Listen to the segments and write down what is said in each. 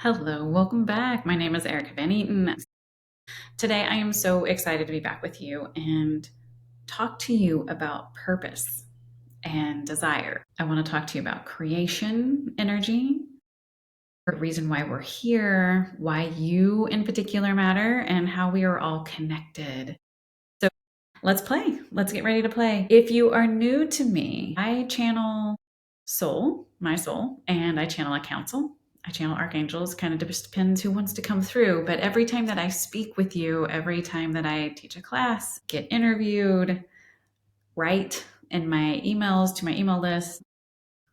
Hello, welcome back. My name is Erica Van Eaton. Today, I am so excited to be back with you and talk to you about purpose and desire. I want to talk to you about creation energy, the reason why we're here, why you in particular matter, and how we are all connected. So let's play. Let's get ready to play. If you are new to me, I channel my soul, and I channel a council. I channel archangels, kind of just depends who wants to come through. But every time that I speak with you, every time that I teach a class, get interviewed, write in my emails to my email list,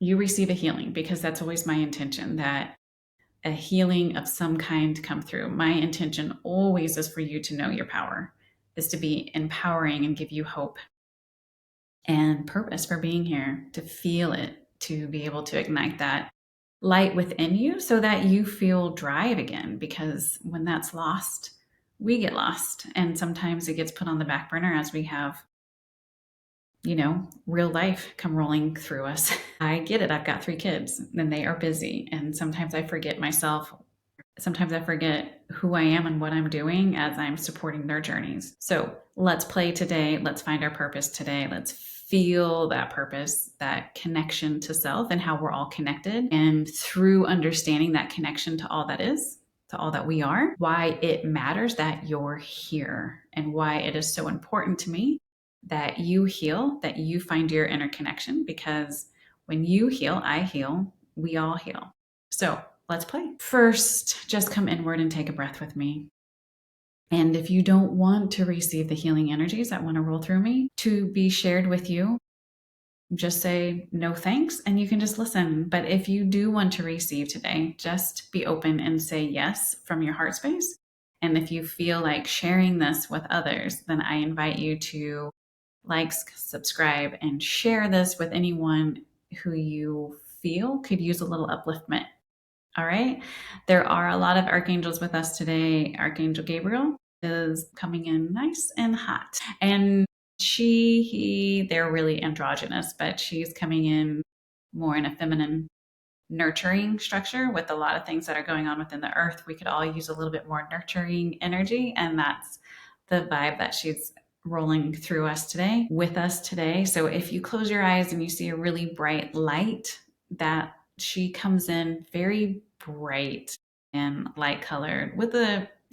you receive a healing because that's always my intention, that a healing of some kind come through. My intention always is for you to know your power, is to be empowering and give you hope and purpose for being here, to feel it, to be able to ignite that light within you so that you feel drive again. Because when that's lost, we get lost. And sometimes it gets put on the back burner as we have, real life come rolling through us. I get it. I've got 3 kids and they are busy. And sometimes I forget myself. Sometimes I forget who I am and what I'm doing as I'm supporting their journeys. So let's play today. Let's find our purpose today. Let's feel that purpose, that connection to self and how we're all connected. And through understanding that connection to all that is, to all that we are, why it matters that you're here and why it is so important to me that you heal, that you find your inner connection, because when you heal, I heal, we all heal. So let's play. First, just come inward and take a breath with me. And if you don't want to receive the healing energies that want to roll through me to be shared with you, just say no thanks and you can just listen. But if you do want to receive today, just be open and say yes from your heart space. And if you feel like sharing this with others, then I invite you to like, subscribe, and share this with anyone who you feel could use a little upliftment. All right. There are a lot of archangels with us today. Archangel Gabriel is coming in nice and hot. And they're really androgynous, but she's coming in more in a feminine, nurturing structure with a lot of things that are going on within the earth. We could all use a little bit more nurturing energy. And that's the vibe that she's rolling through us today, with us today. So if you close your eyes and you see a really bright light, that she comes in very bright and light colored with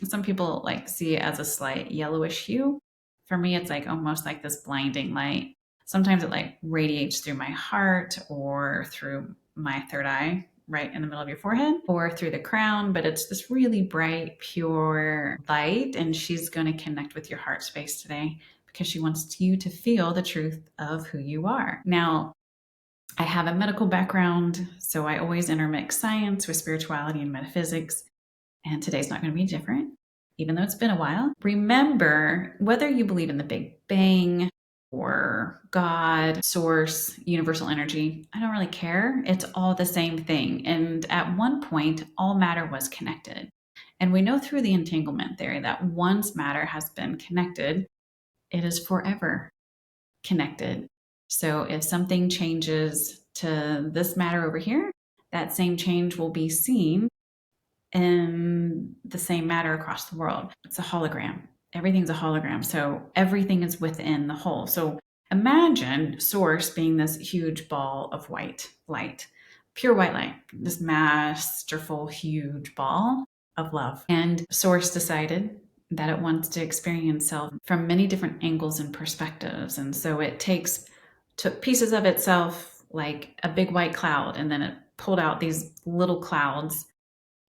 some people like see it as a slight yellowish hue. For me, it's like almost like this blinding light. Sometimes it like radiates through my heart or through my third eye, right in the middle of your forehead, or through the crown, but it's this really bright, pure light. And she's going to connect with your heart space today because she wants you to feel the truth of who you are. Now, I have a medical background, so I always intermix science with spirituality and metaphysics. And today's not going to be different, even though it's been a while. Remember, whether you believe in the Big Bang or God, source, universal energy, I don't really care. It's all the same thing. And at one point, all matter was connected. And we know through the entanglement theory that once matter has been connected, it is forever connected. So if something changes to this matter over here, that same change will be seen in the same matter across the world. It's a hologram. Everything's a hologram. So everything is within the whole. So imagine source being this huge ball of white light, pure white light, this masterful, huge ball of love. And source decided that it wants to experience self from many different angles and perspectives. And so it took pieces of itself like a big white cloud, and then it pulled out these little clouds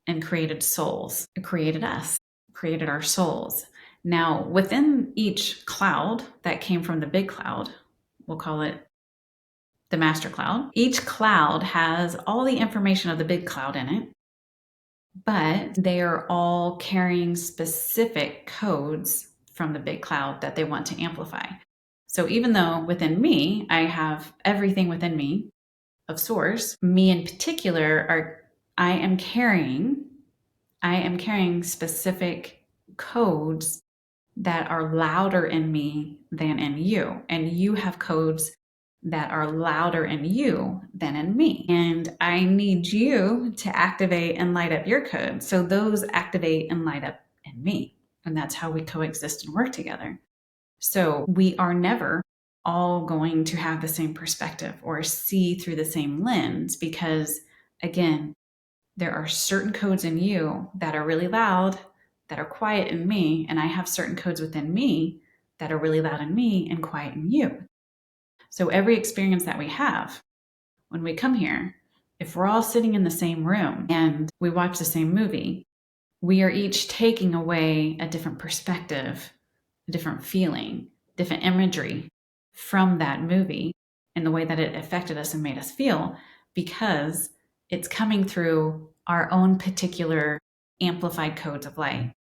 and created souls. It created us, created our souls. Now, within each cloud that came from the big cloud, we'll call it the master cloud. Each cloud has all the information of the big cloud in it, but they are all carrying specific codes from the big cloud that they want to amplify. So even though within me, I have everything within me of source, me in particular I am carrying specific codes that are louder in me than in you. And you have codes that are louder in you than in me. And I need you to activate and light up your codes. So those activate and light up in me. And that's how we coexist and work together. So we are never all going to have the same perspective or see through the same lens because, again, there are certain codes in you that are really loud, that are quiet in me, and I have certain codes within me that are really loud in me and quiet in you. So every experience that we have when we come here, if we're all sitting in the same room and we watch the same movie, we are each taking away a different perspective, a different feeling, different imagery from that movie and the way that it affected us and made us feel because it's coming through our own particular amplified codes of light.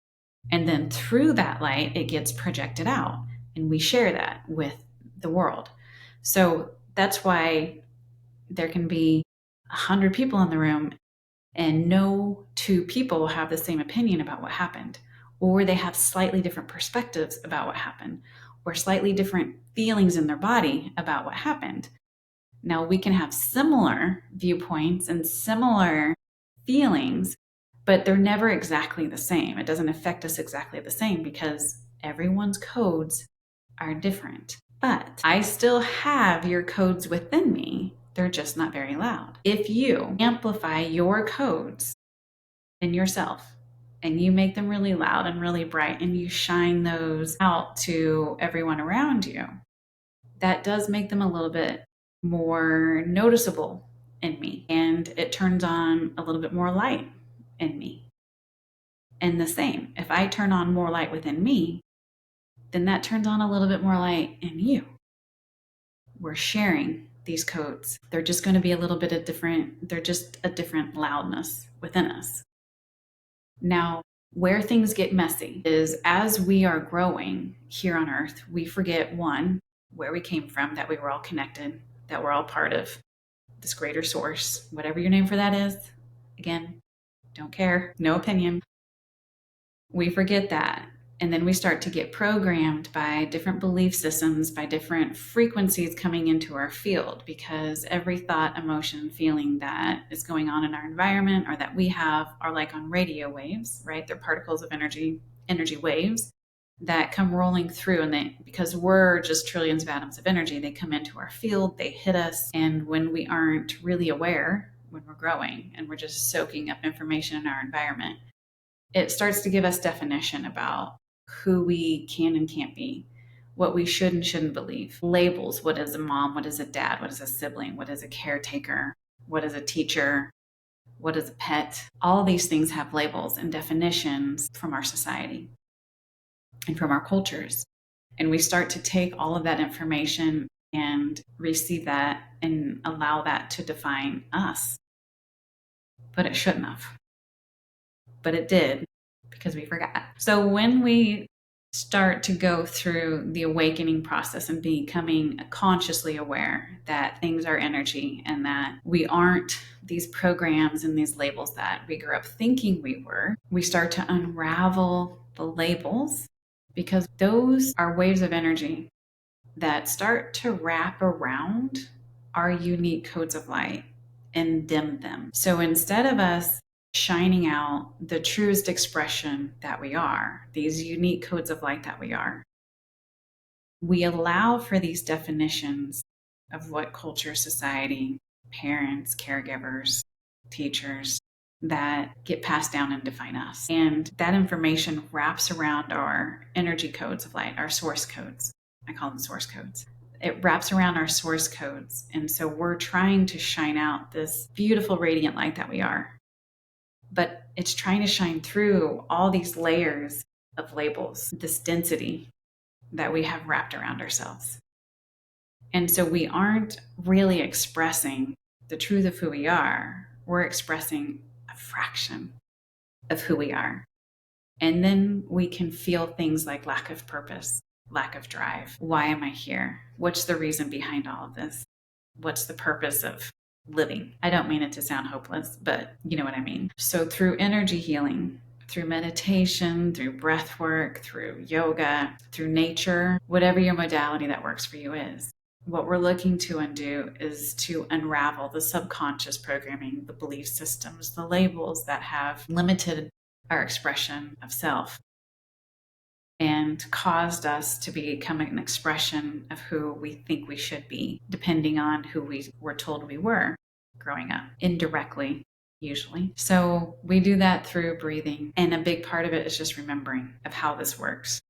And then through that light, it gets projected out and we share that with the world. So that's why there can be 100 people in the room and no two people have the same opinion about what happened, or they have slightly different perspectives about what happened, or slightly different feelings in their body about what happened. Now, we can have similar viewpoints and similar feelings, but they're never exactly the same. It doesn't affect us exactly the same because everyone's codes are different. But I still have your codes within me. They're just not very loud. If you amplify your codes in yourself and you make them really loud and really bright and you shine those out to everyone around you, that does make them a little bit more noticeable in me. And it turns on a little bit more light in me. And the same, if I turn on more light within me, then that turns on a little bit more light in you. We're sharing these codes. They're just going to be a little bit of different, they're just a different loudness within us. Now, where things get messy is as we are growing here on Earth, we forget one, where we came from, that we were all connected, that we're all part of this greater source, whatever your name for that is. Again, don't care, no opinion. We forget that. And then we start to get programmed by different belief systems, by different frequencies coming into our field, because every thought, emotion, feeling that is going on in our environment or that we have are like on radio waves, right? They're particles of energy waves that come rolling through. And because we're just trillions of atoms of energy, they come into our field, they hit us. And when we aren't really aware, when we're growing and we're just soaking up information in our environment, it starts to give us definition about who we can and can't be, what we should and shouldn't believe. Labels: what is a mom? What is a dad? What is a sibling? What is a caretaker? What is a teacher? What is a pet? All these things have labels and definitions from our society and from our cultures. And we start to take all of that information and receive that and allow that to define us. But it shouldn't have. But it did, because we forgot. So when we start to go through the awakening process and becoming consciously aware that things are energy and that we aren't these programs and these labels that we grew up thinking we were, we start to unravel the labels, because those are waves of energy that start to wrap around our unique codes of light and dim them. So instead of us shining out the truest expression that we are, these unique codes of light that we are, we allow for these definitions of what culture, society, parents, caregivers, teachers, that get passed down and define us. And that information wraps around our energy codes of light, our source codes. I call them source codes. It wraps around our source codes. And so we're trying to shine out this beautiful, radiant light that we are. But it's trying to shine through all these layers of labels, this density that we have wrapped around ourselves. And so we aren't really expressing the truth of who we are. We're expressing a fraction of who we are. And then we can feel things like lack of purpose, lack of drive. Why am I here? What's the reason behind all of this? What's the purpose of living? I don't mean it to sound hopeless, but you know what I mean. So through energy healing, through meditation, through breath work, through yoga, through nature, whatever your modality that works for you is, What we're looking to undo is to unravel the subconscious programming, the belief systems, the labels that have limited our expression of self and caused us to become an expression of who we think we should be, depending on who we were told we were growing up, indirectly, usually. So we do that through breathing. And a big part of it is just remembering of how this works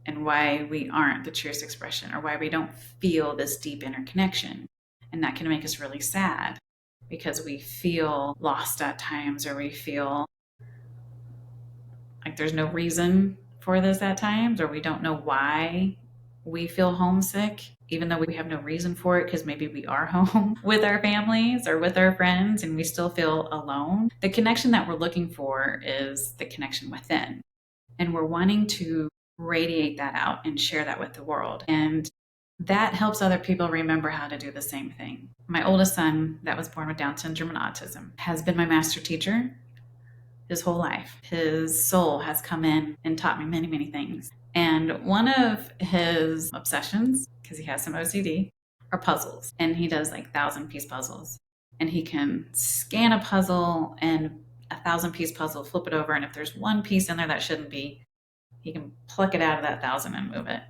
and why we aren't the truest expression, or why we don't feel this deep inner connection. And that can make us really sad because we feel lost at times, or we feel like there's no reason for this at times, or we don't know why we feel homesick, even though we have no reason for it, because maybe we are home with our families or with our friends and we still feel alone. The connection that we're looking for is the connection within. And we're wanting to radiate that out and share that with the world. And that helps other people remember how to do the same thing. My oldest son, that was born with Down syndrome and autism, has been my master teacher his whole life. His soul has come in and taught me many, many things. And one of his obsessions, because he has some OCD, are puzzles. And he does like 1,000-piece puzzles. And he can scan a puzzle and 1,000-piece puzzle, flip it over, and if there's one piece in there that shouldn't be, he can pluck it out of that 1,000 and move it.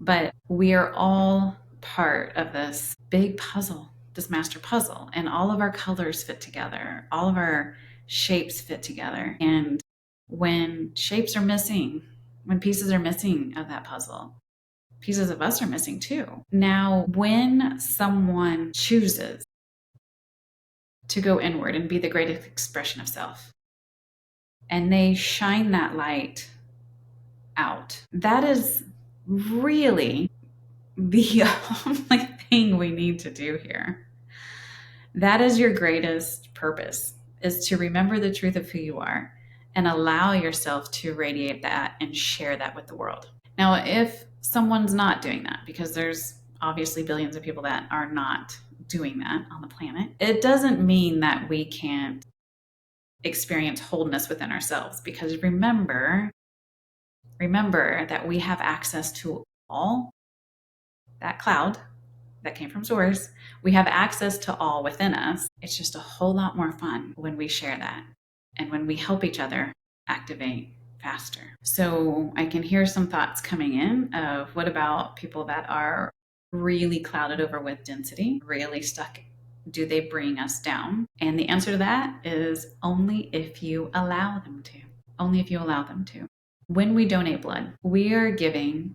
But we are all part of this big puzzle, this master puzzle, and all of our colors fit together. All of our shapes fit together. And when shapes are missing, when pieces are missing of that puzzle, pieces of us are missing too. Now, when someone chooses to go inward and be the greatest expression of self, and they shine that light out, that is really the only thing we need to do here. That is your greatest purpose, is to remember the truth of who you are and allow yourself to radiate that and share that with the world. Now, if someone's not doing that, because there's obviously billions of people that are not doing that on the planet, it doesn't mean that we can't experience wholeness within ourselves. Because remember that we have access to all that cloud that came from source. We have access to all within us. It's just a whole lot more fun when we share that and when we help each other activate faster. So I can hear some thoughts coming in of, what about people that are really clouded over with density, really stuck? Do they bring us down? And the answer to that is only if you allow them to. Only if you allow them to. When we donate blood, we are giving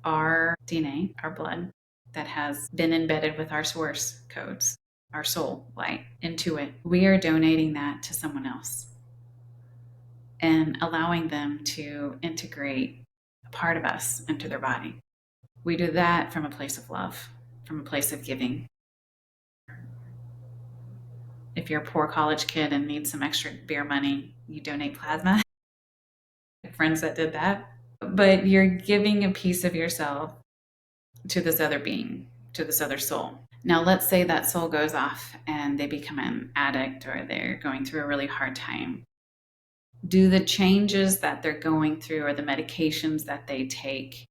our DNA, our blood, that has been embedded with our source codes, our soul light into it. We are donating that to someone else and allowing them to integrate a part of us into their body. We do that from a place of love, from a place of giving. If you're a poor college kid and need some extra beer money, you donate plasma. Friends that did that. But you're giving a piece of yourself to this other being, to this other soul. Now, let's say that soul goes off and they become an addict, or they're going through a really hard time. Do the changes that they're going through, or the medications that they take,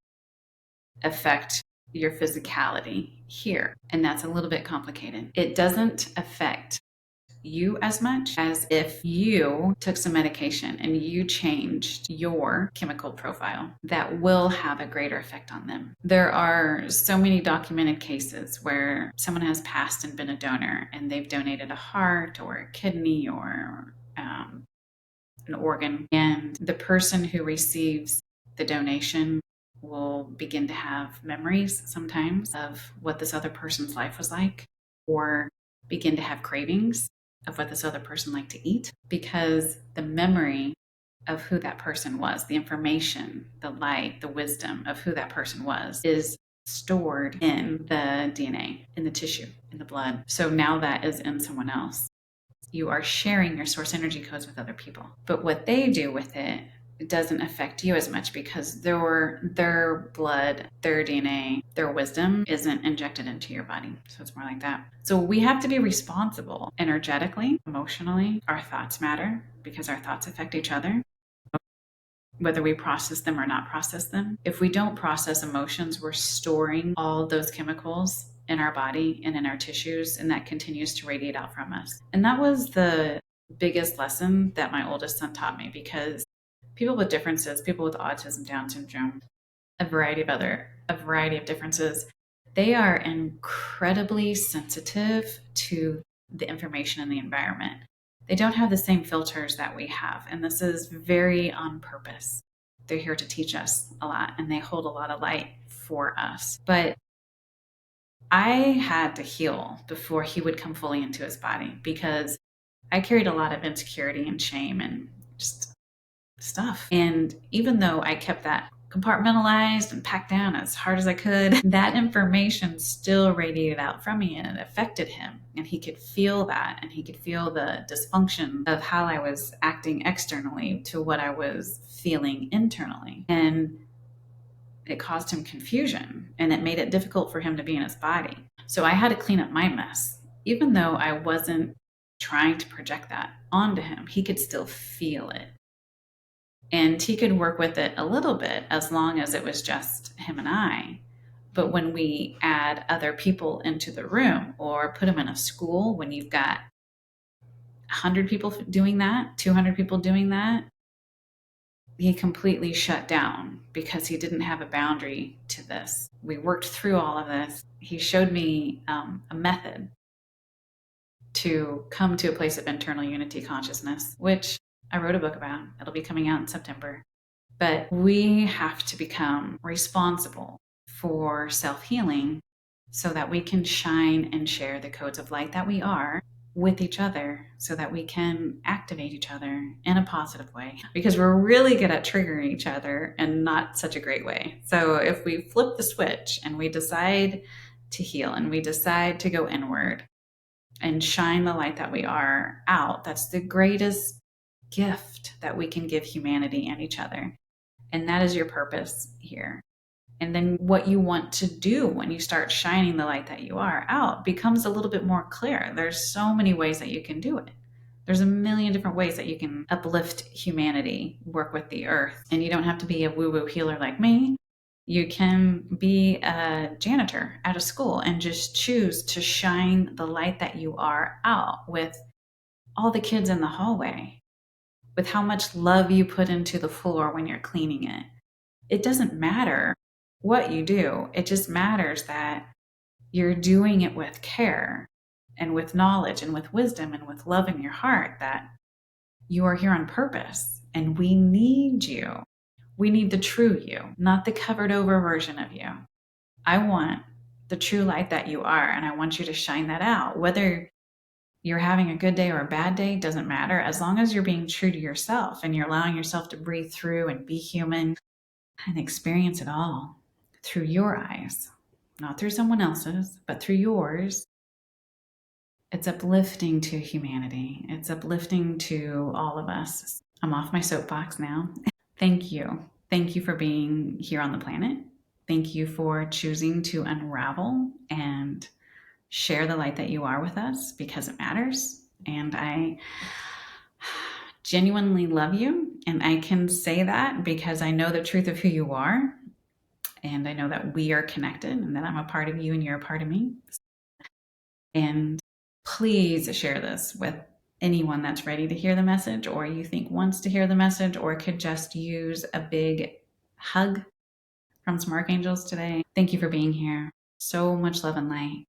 affect your physicality here? And that's a little bit complicated. It doesn't affect you as much as if you took some medication and you changed your chemical profile. That will have a greater effect on them. There are so many documented cases where someone has passed and been a donor, and they've donated a heart or a kidney or an organ, and the person who receives the donation will begin to have memories sometimes of what this other person's life was like, or begin to have cravings of what this other person liked to eat, because the memory of who that person was, the information, the light, the wisdom of who that person was, is stored in the DNA, in the tissue, in the blood. So now that is in someone else. You are sharing your source energy codes with other people. But what they do with it doesn't affect you as much, because their blood, their DNA, their wisdom isn't injected into your body. So it's more like that. So we have to be responsible energetically, emotionally. Our thoughts matter because our thoughts affect each other. whether we process them or not process them. If we don't process emotions, we're storing all of those chemicals in our body and in our tissues, and that continues to radiate out from us. And that was the biggest lesson that my oldest son taught me, because people with differences, people with autism, Down syndrome, a variety of differences, they are incredibly sensitive to the information in the environment. They don't have the same filters that we have, and this is very on purpose. They're here to teach us a lot, and they hold a lot of light for us. But I had to heal before he would come fully into his body, because I carried a lot of insecurity and shame and just stuff. And even though I kept that compartmentalized and packed down as hard as I could, that information still radiated out from me, and it affected him. And he could feel that, and he could feel the dysfunction of how I was acting externally to what I was feeling internally. And it caused him confusion, and it made it difficult for him to be in his body. So I had to clean up my mess. Even though I wasn't trying to project that onto him, he could still feel it. And he could work with it a little bit as long as it was just him and I. But when we add other people into the room or put him in a school, when you've got 100 people doing that, 200 people doing that, he completely shut down because he didn't have a boundary to this. We worked through all of this. He showed me a method to come to a place of internal unity consciousness, which I wrote a book about. It'll be coming out in September. But we have to become responsible for self-healing so that we can shine and share the codes of light that we are with each other, so that we can activate each other in a positive way, because we're really good at triggering each other and not such a great way. So if we flip the switch and we decide to heal and we decide to go inward and shine the light that we are out, that's the greatest gift that we can give humanity and each other. And that is your purpose here. And then what you want to do when you start shining the light that you are out becomes a little bit more clear. There's so many ways that you can do it. There's a million different ways that you can uplift humanity, work with the earth. And you don't have to be a woo-woo healer like me. You can be a janitor at a school and just choose to shine the light that you are out with all the kids in the hallway, with how much love you put into the floor when you're cleaning it. It doesn't matter what you do. It just matters that you're doing it with care and with knowledge and with wisdom and with love in your heart, that you are here on purpose, and we need you. We need the true you, not the covered over version of you. I want the true light that you are, and I want you to shine that out. Whether you're having a good day or a bad day doesn't matter, as long as you're being true to yourself and you're allowing yourself to breathe through and be human and experience it all through your eyes, not through someone else's, but through yours. It's uplifting to humanity. It's uplifting to all of us. I'm off my soapbox now. Thank you. Thank you for being here on the planet. Thank you for choosing to unravel and share the light that you are with us, because it matters. And I genuinely love you. And I can say that because I know the truth of who you are. And I know that we are connected, and that I'm a part of you and you're a part of me. And please share this with anyone that's ready to hear the message, or you think wants to hear the message, or could just use a big hug from some archangels today. Thank you for being here. So much love and light.